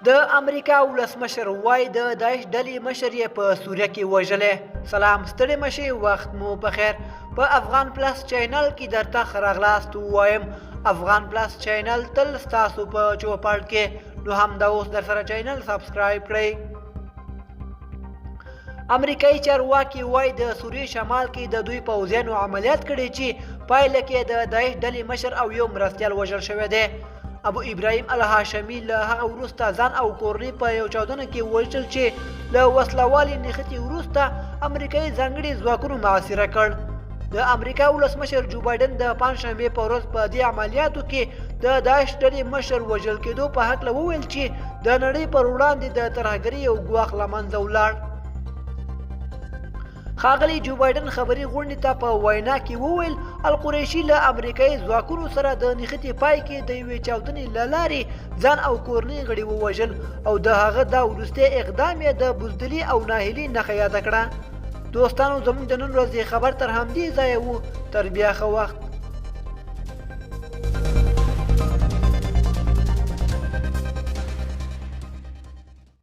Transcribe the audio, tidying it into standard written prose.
د امریکا ولسمشر وایي د داعش ډلې مشر یې په سوریه کې وژلی. سلام ستړي مشي، وخت مو بخیر. په افغان پلس چینل کې درته ښه راغلاست وایم. افغان پلس چینل تل ستاسو په چوپړ کې، نو همدا اوس در سره چینل سبسکرایب کړئ. امریکایي چارواکي وایي د سوریې شمال کې د دوی پوځیانو عملیات کړي چې پایله کې د داعش ډلې مشر او یو مرستیال وژل شوی دی. ابو ابراهیم الهاشمي له هغه وروسته ځان او کورنۍ په یو چاودنه کې وژل چې له وسلوالې نښتې وروسته امریکایي ځانګړي ځواکونو محاصره کړ. د امریکا ولسمشر جو بایدن د پنجشنبې په ورځ په دې عملیاتو کې د داعش ډلې مشر وژل کېدو په هکله وویل چې د نړۍ پر وړاندې د ترهګرۍ یو ګواښ له منځه ولاړ. ښاغلي جو بایدن خبري غونډې ته په وینا کې وویل القریشي له امریکایي ځواکونو سره د نښتې پای کې د یوې چاودنې له لارې ځان او کورنۍ غړي ووژل او د هغه دا وروستی اقدام یې د بزدلي او ناهیلي نښه یاده کړه. دوستانو، زموږ د نن ورځې خبر تر همدې ځایه و. تر بیا ښه وخت.